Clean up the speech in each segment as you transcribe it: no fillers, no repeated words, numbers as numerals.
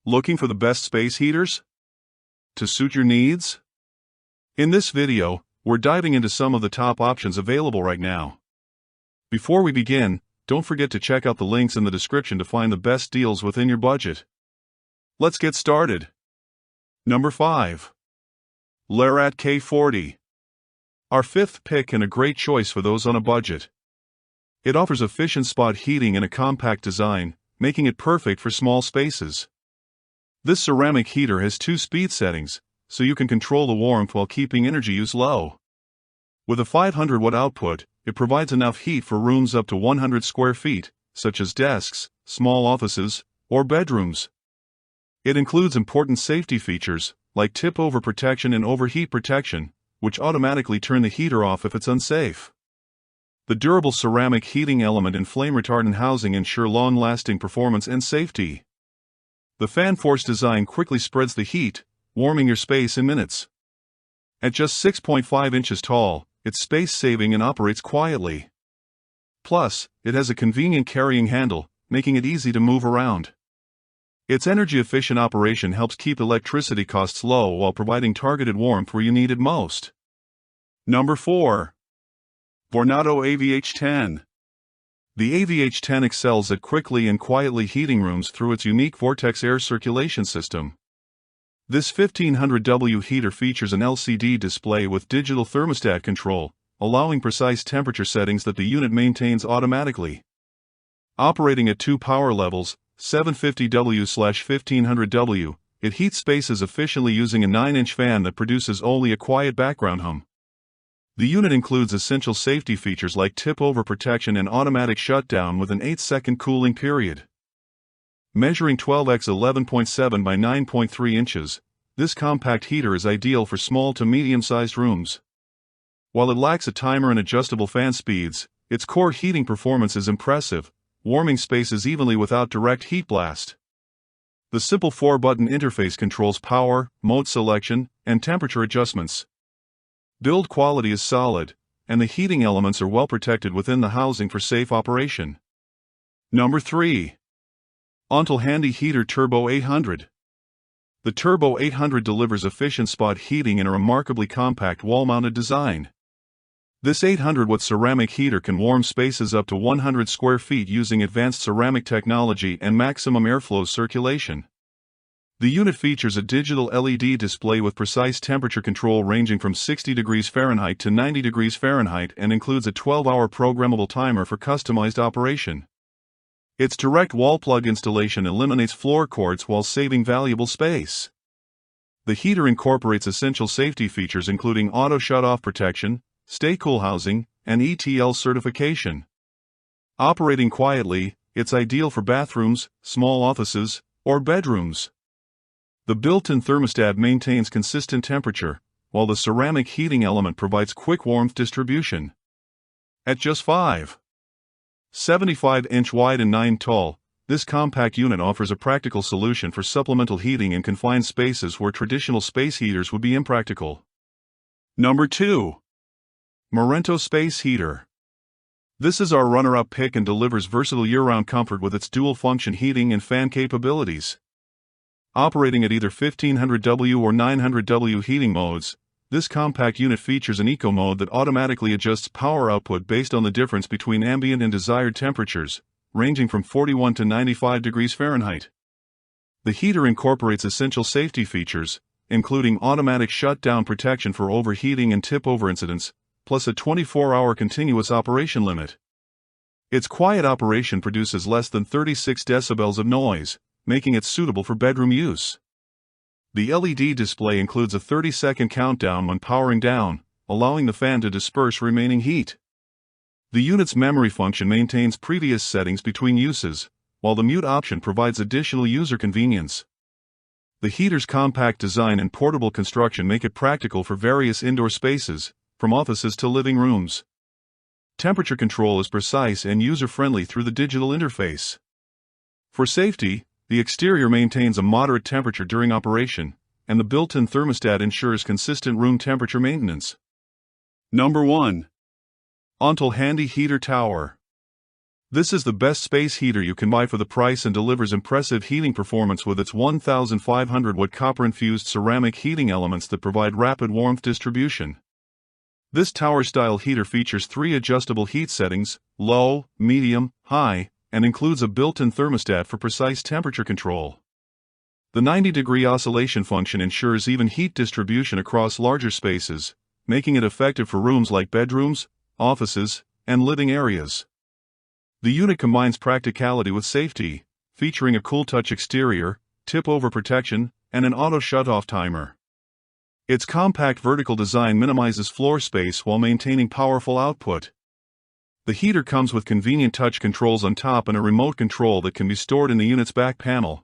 Looking for the best space heaters to suit your needs? In this video, we're diving into some of the top options available right now. Before we begin, don't forget to check out the links in the description to find the best deals within your budget. Let's get started. Number 5. Lerat K40. Our fifth pick and a great choice for those on a budget. It offers efficient spot heating and a compact design, making it perfect for small spaces. This ceramic heater has 2 speed settings, so you can control the warmth while keeping energy use low. With a 500-watt output, it provides enough heat for rooms up to 100 square feet, such as desks, small offices, or bedrooms. It includes important safety features, like tip-over protection and overheat protection, which automatically turn the heater off if it's unsafe. The durable ceramic heating element and flame-retardant housing ensure long-lasting performance and safety. The fan-force design quickly spreads the heat, warming your space in minutes. At just 6.5 inches tall, it's space-saving and operates quietly. Plus, it has a convenient carrying handle, making it easy to move around. Its energy-efficient operation helps keep electricity costs low while providing targeted warmth where you need it most. Number 4. Vornado AVH10. The AVH10 excels at quickly and quietly heating rooms through its unique vortex air circulation system. This 1500W heater features an LCD display with digital thermostat control, allowing precise temperature settings that the unit maintains automatically. Operating at 2 power levels, 750W/1500W, it heats spaces efficiently using a 9-inch fan that produces only a quiet background hum. The unit includes essential safety features like tip-over protection and automatic shutdown with an 8-second cooling period. Measuring 12x11.7 by 9.3 inches, this compact heater is ideal for small to medium-sized rooms. While it lacks a timer and adjustable fan speeds, its core heating performance is impressive, warming spaces evenly without direct heat blast. The simple 4-button interface controls power, mode selection, and temperature adjustments. Build quality is solid, and the heating elements are well protected within the housing for safe operation. Number 3. Ontel Handy Heater Turbo 800. The Turbo 800 delivers efficient spot heating in a remarkably compact wall-mounted design. This 800-watt ceramic heater can warm spaces up to 100 square feet using advanced ceramic technology and maximum airflow circulation. The unit features a digital LED display with precise temperature control ranging from 60 degrees Fahrenheit to 90 degrees Fahrenheit and includes a 12-hour programmable timer for customized operation. Its direct wall plug installation eliminates floor cords while saving valuable space. The heater incorporates essential safety features including auto shut-off protection, stay cool housing, and ETL certification. Operating quietly, it's ideal for bathrooms, small offices, or bedrooms. The built-in thermostat maintains consistent temperature, while the ceramic heating element provides quick warmth distribution. At just 5.75 wide and 9 tall, this compact unit offers a practical solution for supplemental heating in confined spaces where traditional space heaters would be impractical. Number 2. Morento Space Heater. This is our runner-up pick and delivers versatile year-round comfort with its dual-function heating and fan capabilities. Operating at either 1500W or 900W heating modes, this compact unit features an eco mode that automatically adjusts power output based on the difference between ambient and desired temperatures, ranging from 41 to 95 degrees Fahrenheit. The heater incorporates essential safety features, including automatic shutdown protection for overheating and tip-over incidents, plus a 24-hour continuous operation limit. Its quiet operation produces less than 36 decibels of noise, making it suitable for bedroom use. The LED display includes a 30-second countdown when powering down, allowing the fan to disperse remaining heat. The unit's memory function maintains previous settings between uses, while the mute option provides additional user convenience. The heater's compact design and portable construction make it practical for various indoor spaces, from offices to living rooms. Temperature control is precise and user-friendly through the digital interface. For safety, the exterior maintains a moderate temperature during operation, and the built-in thermostat ensures consistent room temperature maintenance. Number 1. Ontel Handy Heater Tower. This is the best space heater you can buy for the price and delivers impressive heating performance with its 1500-watt copper-infused ceramic heating elements that provide rapid warmth distribution. This tower-style heater features 3 adjustable heat settings, low, medium, high, and includes a built-in thermostat for precise temperature control. The 90-degree oscillation function ensures even heat distribution across larger spaces, making it effective for rooms like bedrooms, offices, and living areas. The unit combines practicality with safety, featuring a cool-touch exterior, tip-over protection, and an auto shut-off timer. Its compact vertical design minimizes floor space while maintaining powerful output. The heater comes with convenient touch controls on top and a remote control that can be stored in the unit's back panel.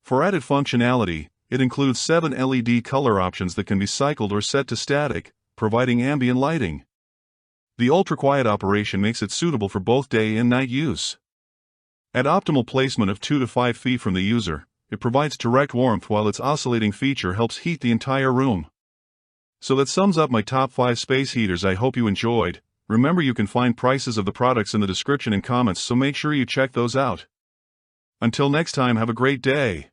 For added functionality, it includes 7 LED color options that can be cycled or set to static, providing ambient lighting. The ultra-quiet operation makes it suitable for both day and night use. At optimal placement of 2 to 5 feet from the user, it provides direct warmth while its oscillating feature helps heat the entire room. So that sums up my top 5 space heaters I hope you enjoyed. Remember, you can find prices of the products in the description and comments, so make sure you check those out. Until next time, have a great day.